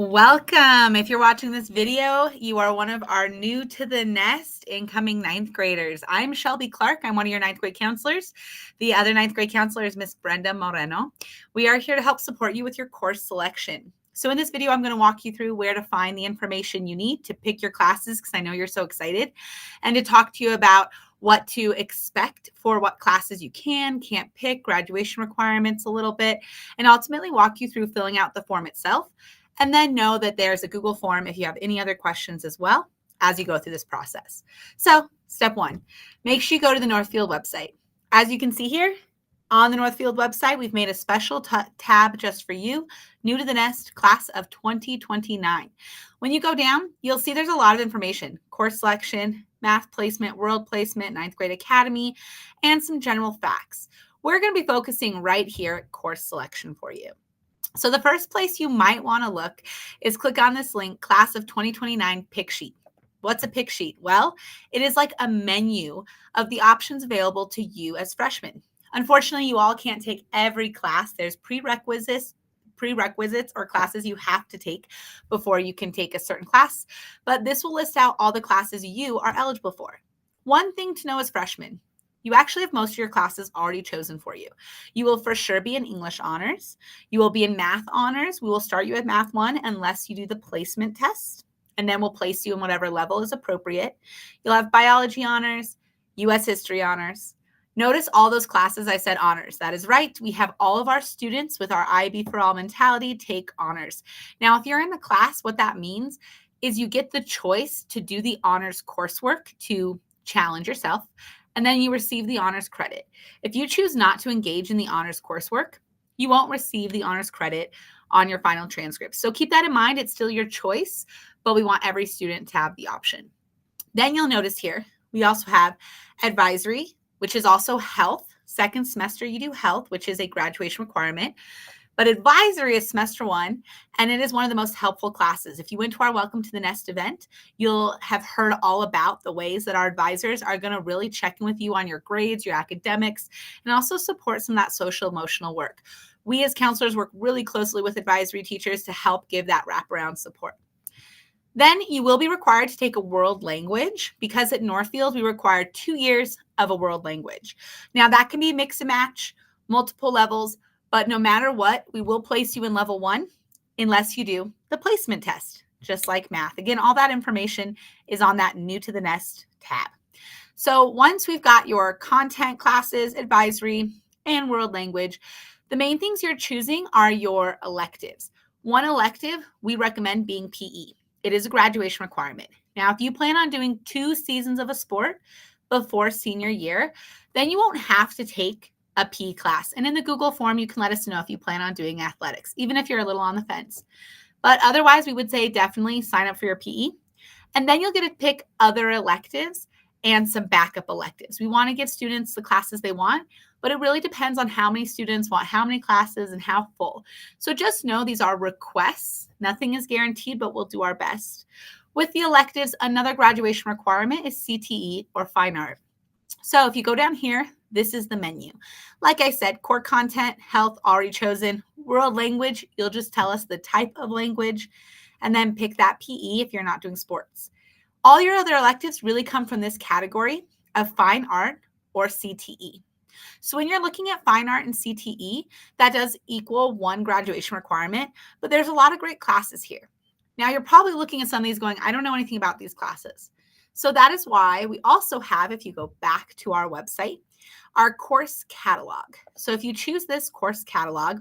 Welcome. If you're watching this video, you are one of our new to the nest incoming ninth graders. I'm Shelby Clark. I'm one of your ninth grade counselors. The other ninth grade counselor is Miss Brenda Moreno. We are here to help support you with your course selection. So in this video, I'm going to walk you through where to find the information you need to pick your classes, because I know you're so excited, and to talk to you about what to expect for what classes you can't pick, graduation requirements a little bit, and ultimately walk you through filling out the form itself. And then know that there's a Google form if you have any other questions as well as you go through this process. So step one, make sure you go to the Northfield website. As you can see here on the Northfield website, we've made a special tab just for you, new to the nest, class of 2029. When you go down, you'll see there's a lot of information, course selection, math placement, world placement, ninth grade academy, and some general facts. We're going to be focusing right here at course selection for you. So the first place you might want to look is click on this link, Class of 2029 Pick Sheet. What's a pick sheet? Well, it is like a menu of the options available to you as freshmen. Unfortunately, you all can't take every class. There's prerequisites or classes you have to take before you can take a certain class, but this will list out all the classes you are eligible for. One thing to know as freshmen, you actually have most of your classes already chosen for you. You will for sure be in English honors. You will be in math honors. We will start you at math 1 unless you do the placement test, and then we'll place you in whatever level is appropriate. You'll have biology honors, U.S. history honors. Notice all those classes I said honors. That is right. We have all of our students with our IB for all mentality take honors. Now, if you're in the class, what that means is you get the choice to do the honors coursework to challenge yourself, and then you receive the honors credit. If you choose not to engage in the honors coursework, you won't receive the honors credit on your final transcript. So keep that in mind. It's still your choice, but we want every student to have the option. Then you'll notice here, we also have advisory, which is also health. Second semester, you do health, which is a graduation requirement. But advisory is semester 1, and it is one of the most helpful classes. If you went to our Welcome to the Nest event, you'll have heard all about the ways that our advisors are going to really check in with you on your grades, your academics, and also support some of that social emotional work. We as counselors work really closely with advisory teachers to help give that wraparound support. Then you will be required to take a world language, because at Northfield, we require 2 years of a world language. Now, that can be mix and match, multiple levels, but no matter what, we will place you in level 1 unless you do the placement test, just like math. Again, all that information is on that New to the Nest tab. So once we've got your content classes, advisory, and world language, the main things you're choosing are your electives. One elective we recommend being PE. It is a graduation requirement. Now, if you plan on doing 2 seasons of a sport before senior year, then you won't have to take a PE class. And in the Google form, you can let us know if you plan on doing athletics, even if you're a little on the fence. But otherwise, we would say definitely sign up for your PE. And then you'll get to pick other electives and some backup electives. We want to give students the classes they want, but it really depends on how many students want how many classes and how full. So just know these are requests. Nothing is guaranteed, but we'll do our best. With the electives, another graduation requirement is CTE or fine art. So if you go down here, this is the menu. Like I said, core content, health, already chosen. World language, you'll just tell us the type of language, and then pick that PE if you're not doing sports. All your other electives really come from this category of fine art or CTE. So when you're looking at fine art and CTE, that does equal 1 graduation requirement, but there's a lot of great classes here. Now you're probably looking at some of these going, I don't know anything about these classes. So that is why we also have, if you go back to our website, our course catalog. So if you choose this course catalog,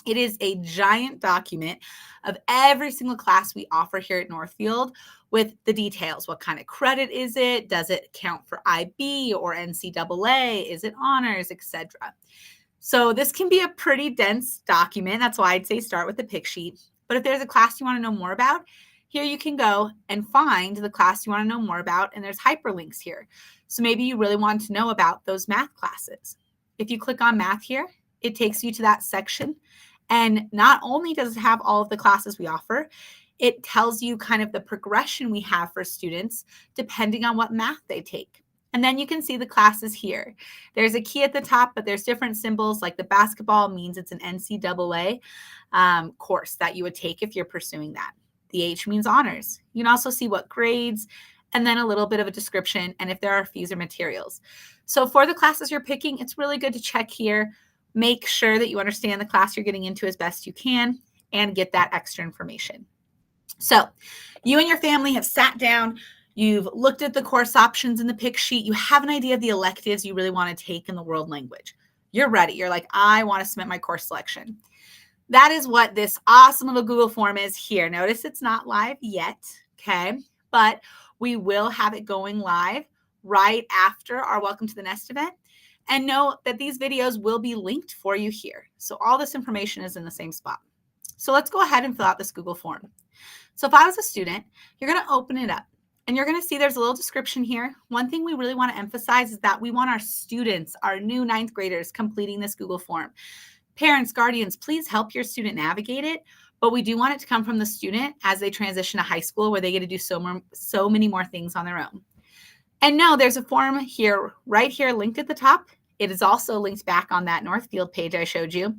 it is a giant document of every single class we offer here at Northfield with the details. What kind of credit is it? Does it count for IB or NCAA? Is it honors, etc.? So this can be a pretty dense document. That's why I'd say start with the pick sheet. But if there's a class you want to know more about, here you can go and find the class you want to know more about, and there's hyperlinks here. So maybe you really want to know about those math classes. If you click on math here, it takes you to that section. And not only does it have all of the classes we offer, it tells you kind of the progression we have for students depending on what math they take. And then you can see the classes here. There's a key at the top, but there's different symbols, like the basketball means it's an NCAA course that you would take if you're pursuing that. The H means honors. You can also see what grades, and then a little bit of a description, and if there are fees or materials. So for the classes you're picking, it's really good to check here. Make sure that you understand the class you're getting into as best you can and get that extra information. So you and your family have sat down, you've looked at the course options in the pick sheet, you have an idea of the electives you really want to take in the world language. You're ready. You're like, I want to submit my course selection. That is what this awesome little Google form is here. Notice it's not live yet, okay? But we will have it going live right after our Welcome to the Nest event. And know that these videos will be linked for you here. So all this information is in the same spot. So let's go ahead and fill out this Google form. So if I was a student, you're going to open it up and you're going to see there's a little description here. One thing we really want to emphasize is that we want our students, our new ninth graders, completing this Google form. Parents, guardians, please help your student navigate it, but we do want it to come from the student as they transition to high school where they get to do so many more things on their own. And no, there's a form here, right here, linked at the top. It is also linked back on that Northfield page I showed you.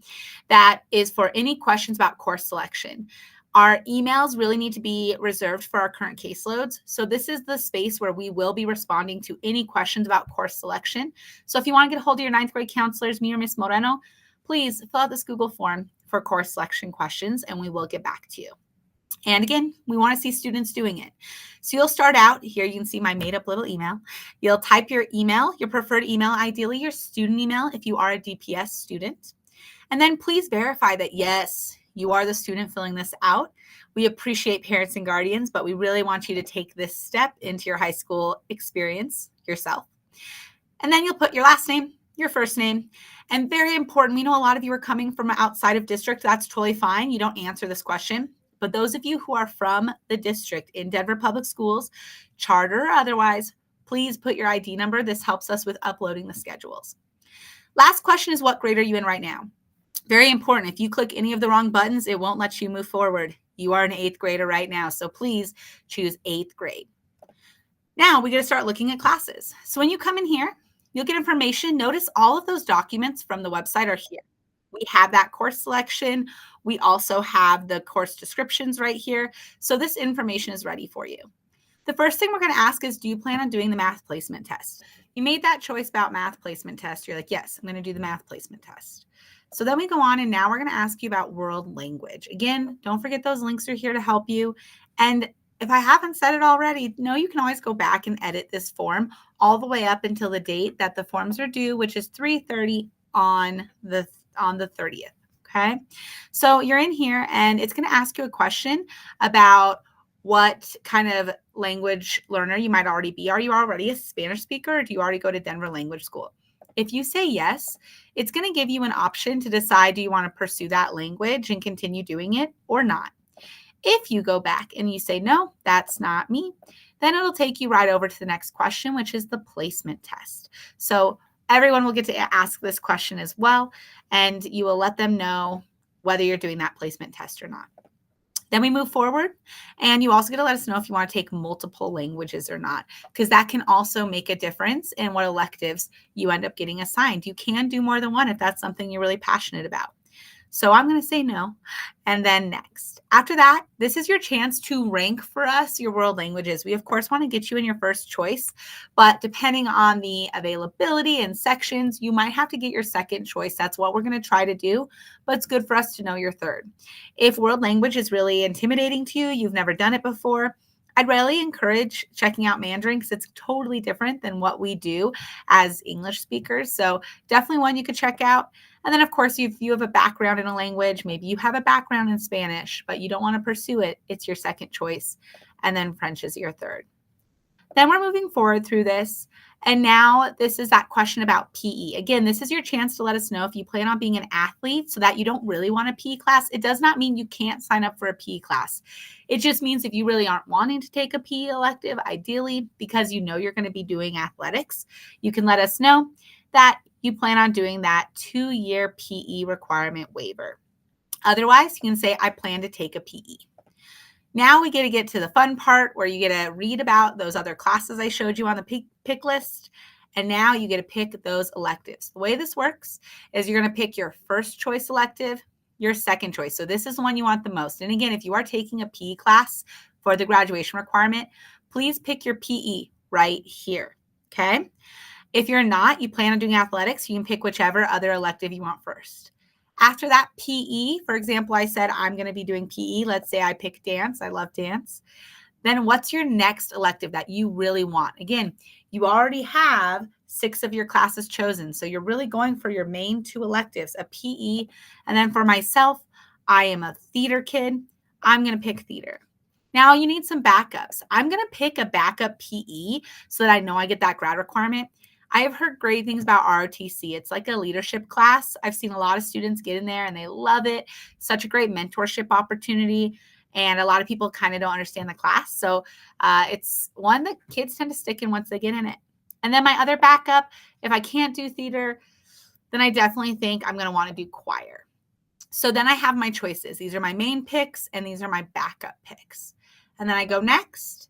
That is for any questions about course selection. Our emails really need to be reserved for our current caseloads. So this is the space where we will be responding to any questions about course selection. So if you want to get a hold of your ninth grade counselors, me or Miss Moreno, please fill out this Google form for course selection questions and we will get back to you. And again, we want to see students doing it. So you'll start out here. You can see my made up little email. You'll type your email, your preferred email, ideally your student email if you are a DPS student. And then please verify that, yes, you are the student filling this out. We appreciate parents and guardians, but we really want you to take this step into your high school experience yourself. And then you'll put your last name, your first name, and very important, we know a lot of you are coming from outside of district. That's totally fine. You don't answer this question. But those of you who are from the district in Denver Public Schools, charter or otherwise, please put your ID number. This helps us with uploading the schedules. Last question is, what grade are you in right now? Very important. If you click any of the wrong buttons, it won't let you move forward. You are an 8th grader right now, so please choose 8th grade. Now we got to start looking at classes. So when you come in here, you'll get information. Notice all of those documents from the website are here. We have that course selection. We also have the course descriptions right here. So this information is ready for you. The first thing we're going to ask is, do you plan on doing the math placement test? You made that choice about math placement test. You're like, yes, I'm going to do the math placement test. So then we go on and now we're going to ask you about world language. Again, don't forget those links are here to help you. And if I haven't said it already, no, you can always go back and edit this form all the way up until the date that the forms are due, which is 3:30 on the 30th. Okay. So you're in here and it's going to ask you a question about what kind of language learner you might already be. Are you already a Spanish speaker or do you already go to Denver Language School? If you say yes, it's going to give you an option to decide, do you want to pursue that language and continue doing it or not? If you go back and you say, no, that's not me, then it'll take you right over to the next question, which is the placement test. So everyone will get to ask this question as well, and you will let them know whether you're doing that placement test or not. Then we move forward, and you also get to let us know if you want to take multiple languages or not, because that can also make a difference in what electives you end up getting assigned. You can do more than one if that's something you're really passionate about. So I'm going to say no. And then next. After that, this is your chance to rank for us your world languages. We, of course, want to get you in your first choice, but depending on the availability and sections, you might have to get your second choice. That's what we're going to try to do, but it's good for us to know your third. If world language is really intimidating to you, you've never done it before, I'd really encourage checking out Mandarin because it's totally different than what we do as English speakers. So definitely one you could check out. And then, of course, if you have a background in a language, maybe you have a background in Spanish, but you don't want to pursue it, it's your second choice. And then French is your third. Then we're moving forward through this. And now this is that question about PE. Again, this is your chance to let us know if you plan on being an athlete so that you don't really want a PE class. It does not mean you can't sign up for a PE class. It just means if you really aren't wanting to take a PE elective, ideally, because you know you're going to be doing athletics, you can let us know that you plan on doing that 2-year PE requirement waiver. Otherwise, you can say, I plan to take a PE. Now we get to the fun part where you get to read about those other classes I showed you on the pick list. And now you get to pick those electives. The way this works is you're going to pick your first choice elective, your second choice. So this is the one you want the most. And again, if you are taking a PE class for the graduation requirement, please pick your PE right here. Okay. If you're not, you plan on doing athletics, you can pick whichever other elective you want first. After that, PE, for example, I said I'm going to be doing PE. Let's say I pick dance. I love dance. Then what's your next elective that you really want? Again, you already have 6 of your classes chosen. So you're really going for your main 2 electives, a PE. And then for myself, I am a theater kid. I'm going to pick theater. Now you need some backups. I'm going to pick a backup PE so that I know I get that grad requirement. I have heard great things about ROTC. It's like a leadership class. I've seen a lot of students get in there and they love it. Such a great mentorship opportunity. And a lot of people kind of don't understand the class. So it's one that kids tend to stick in once they get in it. And then my other backup, if I can't do theater, then I definitely think I'm going to want to do choir. So then I have my choices. These are my main picks and these are my backup picks. And then I go next.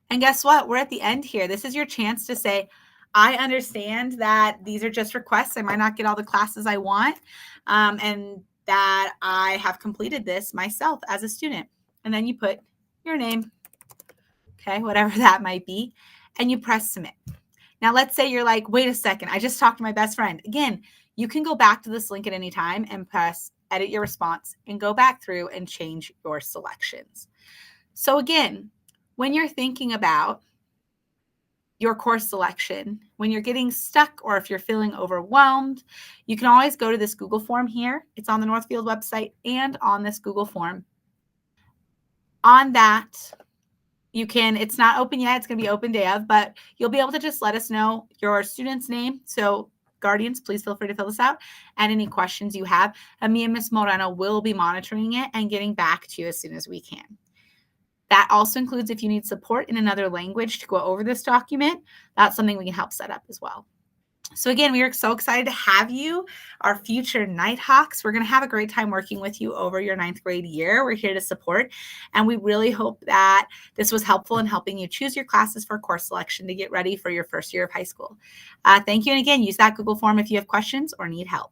And guess what? We're at the end here. This is your chance to say, I understand that these are just requests. I might not get all the classes I want, and that I have completed this myself as a student. And then you put your name, okay, whatever that might be, and you press submit. Now, let's say you're like, wait a second, I just talked to my best friend. Again, you can go back to this link at any time and press edit your response and go back through and change your selections. So again, when you're thinking about your course selection, when you're getting stuck or if you're feeling overwhelmed, you can always go to this Google form here. It's on the Northfield website and on this Google form. On that, you can, it's not open yet, it's going to be open day of, but you'll be able to just let us know your student's name. So guardians, please feel free to fill this out and any questions you have. And me and Ms. Moreno will be monitoring it and getting back to you as soon as we can. That also includes if you need support in another language to go over this document, that's something we can help set up as well. So again, we are so excited to have you, our future Nighthawks. We're going to have a great time working with you over your 9th grade year. We're here to support, and we really hope that this was helpful in helping you choose your classes for course selection to get ready for your first year of high school. Thank you. And again, use that Google form if you have questions or need help.